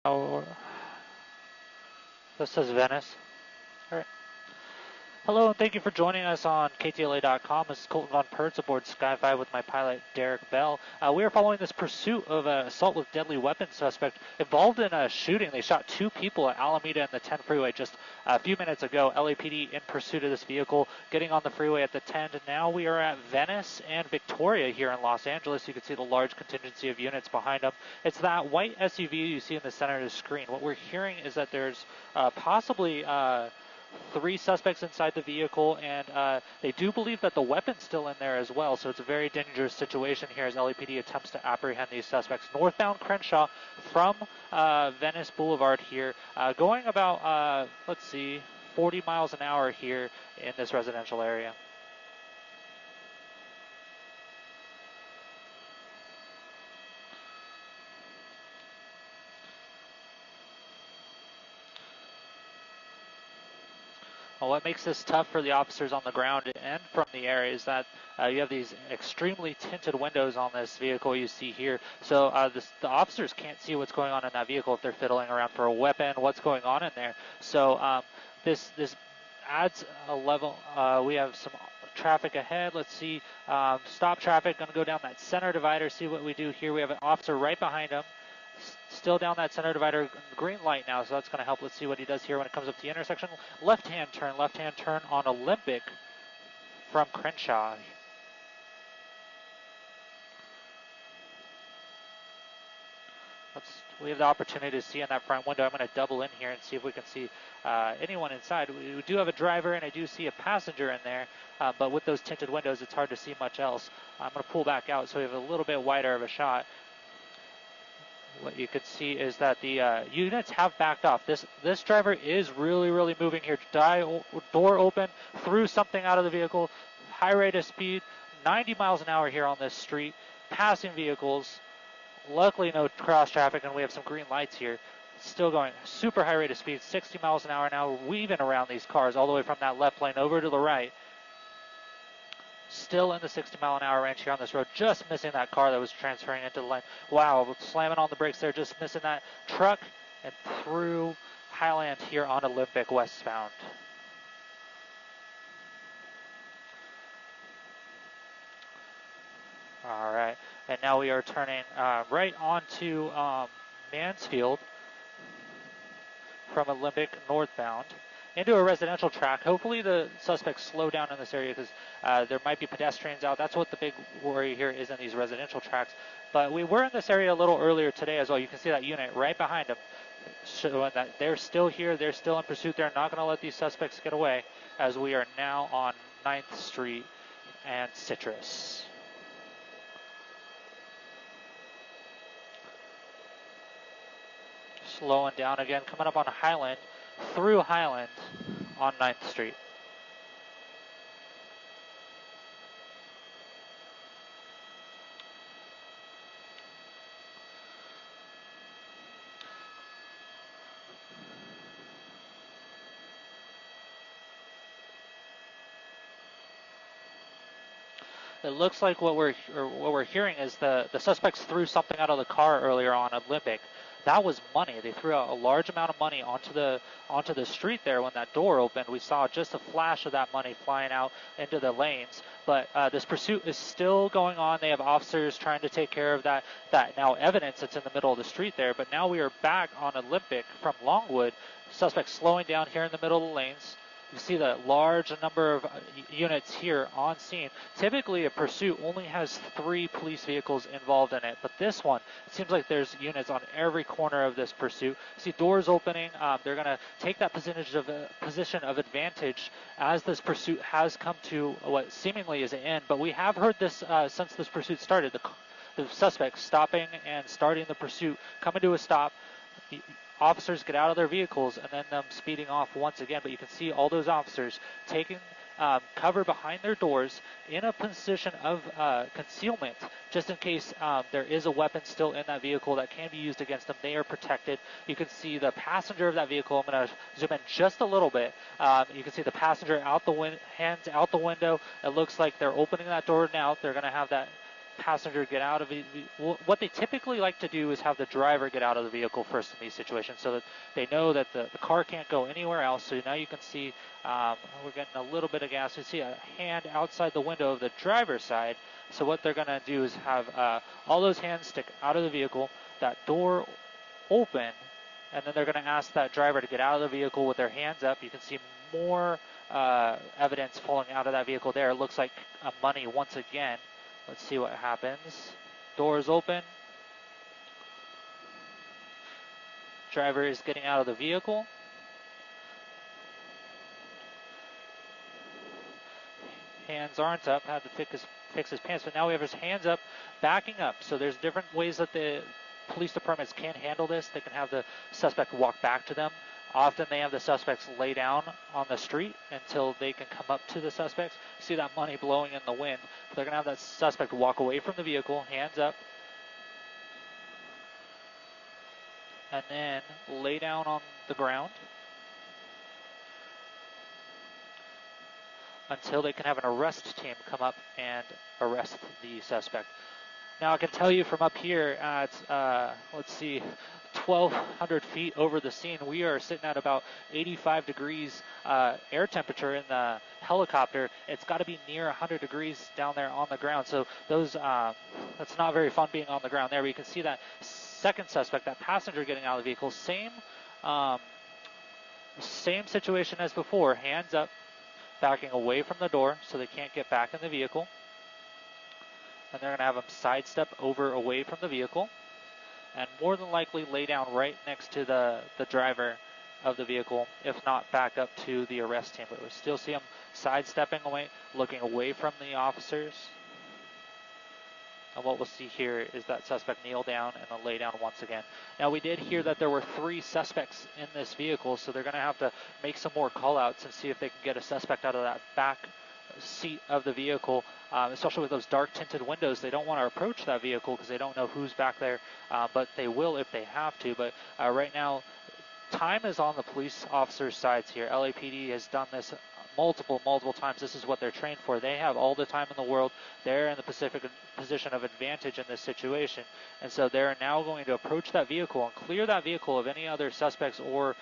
Oh, this says Venice. All right. Hello, and thank you for joining us on KTLA.com. This is Colton Von Pertz aboard Sky5 with my pilot, Derek Bell. We are following this pursuit of an assault with deadly weapon suspect involved in a shooting. They shot two people at Alameda and the 10 freeway just a few minutes ago. LAPD in pursuit of this vehicle, getting on the freeway at the 10. And now we are at Venice and Victoria here in Los Angeles. You can see the large contingency of units behind them. It's that white SUV you see in the center of the screen. What we're hearing is that there's possibly... three suspects inside the vehicle, and they do believe that the weapon's still in there as well, so it's a very dangerous situation here as LAPD attempts to apprehend these suspects. Northbound Crenshaw from Venice Boulevard here, going about, 40 miles an hour here in this residential area. Well, what makes this tough for the officers on the ground and from the air is that you have these extremely tinted windows on this vehicle you see here. So the officers can't see what's going on in that vehicle if they're fiddling around for a weapon, what's going on in there. So this adds a level. We have some traffic ahead. Let's see. Stop traffic. Going to go down that center divider, see what we do here. We have an officer right behind him. Still down that center divider, green light now, so that's going to help. Let's see what he does here when it comes up to the intersection. Left-hand turn on Olympic from Crenshaw. We have the opportunity to see in that front window. I'm going to double in here and see if we can see anyone inside. We do have a driver, and I do see a passenger in there, but with those tinted windows, it's hard to see much else. I'm going to pull back out so we have a little bit wider of a shot. What you can see is that the units have backed off. This driver is really moving here. Door open, threw something out of the vehicle, high rate of speed, 90 miles an hour here on this street, passing vehicles. Luckily no cross traffic, and we have some green lights here. Still going super high rate of speed, 60 miles an hour now, weaving around these cars all the way from that left lane over to the right. Still in the 60 mile an hour range here on this road, just missing that car that was transferring into the lane. Wow, slamming on the brakes there, just missing that truck and through Highland here on Olympic westbound. All right, and now we are turning right onto Mansfield from Olympic northbound into a residential track. Hopefully the suspects slow down in this area because there might be pedestrians out. That's what the big worry here is in these residential tracks. But we were in this area a little earlier today as well. You can see that unit right behind them, showing that they're still here. They're still in pursuit. They're not going to let these suspects get away as we are now on 9th Street and Citrus. Slowing down again, coming up on Highland, through Highland on 9th Street. It looks like what we're hearing is the suspects threw something out of the car earlier on Olympic. That was money. They threw out a large amount of money onto the street there when that door opened. We saw just a flash of that money flying out into the lanes. But this pursuit is still going on. They have officers trying to take care of that now evidence that's in the middle of the street there. But now we are back on Olympic from Longwood. Suspects slowing down here in the middle of the lanes. You see the large number of units here on scene. Typically, a pursuit only has 3 police vehicles involved in it, but this one, it seems like there's units on every corner of this pursuit. You see doors opening. They're going to take that position of advantage as this pursuit has come to what seemingly is an end. But we have heard this since this pursuit started. The suspects stopping and starting the pursuit, coming to a stop. Officers get out of their vehicles and then them speeding off once again. But you can see all those officers taking cover behind their doors in a position of concealment, just in case there is a weapon still in that vehicle that can be used against them. They are protected. You can see the passenger of that vehicle. I'm going to zoom in just a little bit. You can see the passenger out the hands out the window. It looks like they're opening that door now. They're going to have that passenger get out of what they typically like to do is have the driver get out of the vehicle first in these situations, so that they know that the car can't go anywhere else. So now you can see we're getting a little bit of gas. You see a hand outside the window of the driver's side. So what they're going to do is have all those hands stick out of the vehicle, that door open, and then they're going to ask that driver to get out of the vehicle with their hands up. You can see more evidence falling out of that vehicle there. It looks like money once again. Let's see what happens. Doors open. Driver is getting out of the vehicle. Hands aren't up. Had to fix his pants, but now we have his hands up, backing up. So there's different ways that the police departments can handle this. They can have the suspect walk back to them. Often they have the suspects lay down on the street until they can come up to the suspects. See that money blowing in the wind. They're going to have that suspect walk away from the vehicle, hands up, and then lay down on the ground until they can have an arrest team come up and arrest the suspect. Now I can tell you from up here at, let's see, 1,200 feet over the scene, we are sitting at about 85 degrees air temperature in the helicopter. It's got to be near 100 degrees down there on the ground. So those, that's not very fun being on the ground there. But you can see that second suspect, that passenger getting out of the vehicle, same situation as before, hands up, backing away from the door so they can't get back in the vehicle. And they're going to have them sidestep over away from the vehicle and more than likely lay down right next to the driver of the vehicle, if not back up to the arrest team. But we still see them sidestepping away, looking away from the officers. And what we'll see here is that suspect kneel down and then lay down once again. Now we did hear that there were 3 suspects in this vehicle, so they're going to have to make some more call-outs and see if they can get a suspect out of that back seat of the vehicle, especially with those dark tinted windows. They don't want to approach that vehicle because they don't know who's back there, but they will if they have to. But right now, time is on the police officers' sides here. LAPD has done this multiple times. This is what they're trained for. They have all the time in the world. They're in the position of advantage in this situation, and so they're now going to approach that vehicle and clear that vehicle of any other suspects or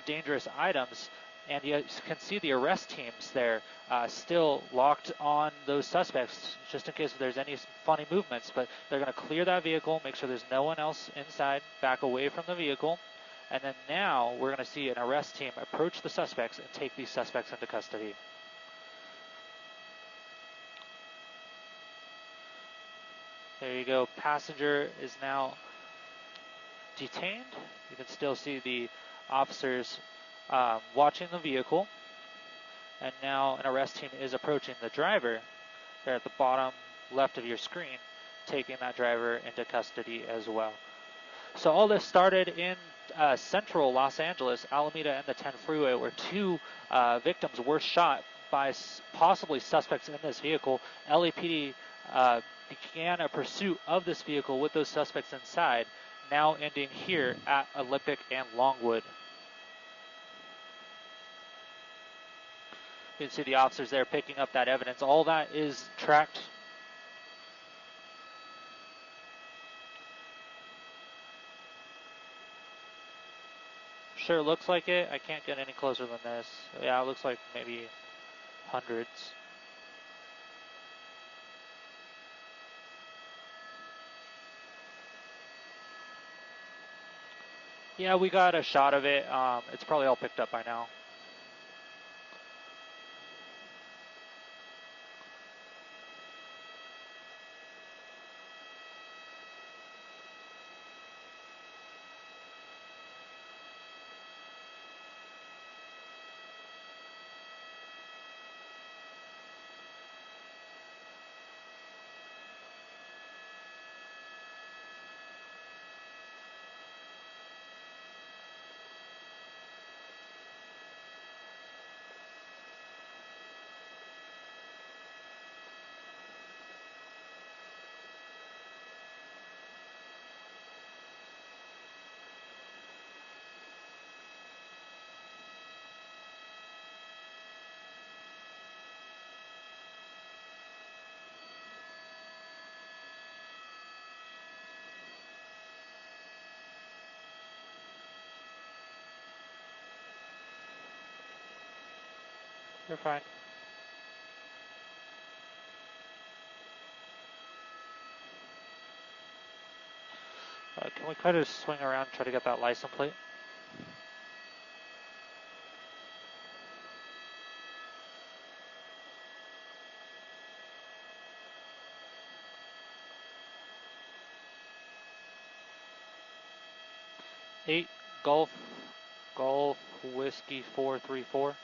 dangerous items. And you can see the arrest teams there still locked on those suspects, just in case there's any funny movements. But they're going to clear that vehicle, make sure there's no one else inside, back away from the vehicle. And then now we're going to see an arrest team approach the suspects and take these suspects into custody. There you go. Passenger is now detained. You can still see the officers watching the vehicle, and now an arrest team is approaching the driver there at the bottom left of your screen, taking that driver into custody as well. So all this started in central Los Angeles, Alameda and the 10 freeway, where 2 victims were shot by possibly suspects in this vehicle. LAPD began a pursuit of this vehicle with those suspects inside, now ending here at Olympic and Longwood. You can see the officers there picking up that evidence. All that is tracked. Sure looks like it. I can't get any closer than this. Yeah, it looks like maybe hundreds. Yeah, we got a shot of it. It's probably all picked up by now. You're fine. Can we try to swing around and try to get that license plate? Eight Golf Whiskey 434.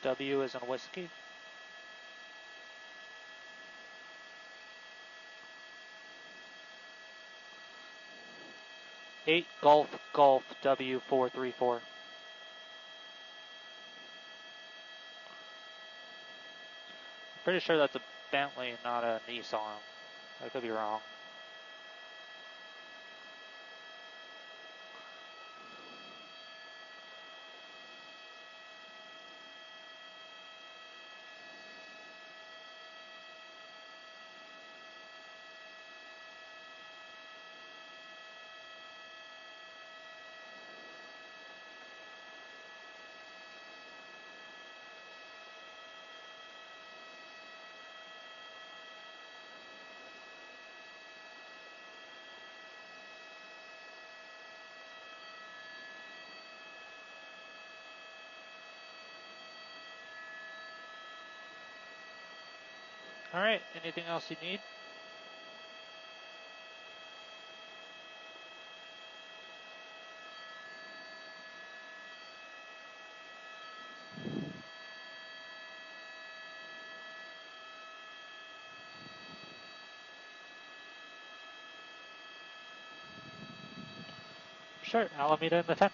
W is in whiskey. 8 Golf W434. Pretty sure that's a Bentley, not a Nissan. I could be wrong. Alright, anything else you need? Sure, Alameda in the 10.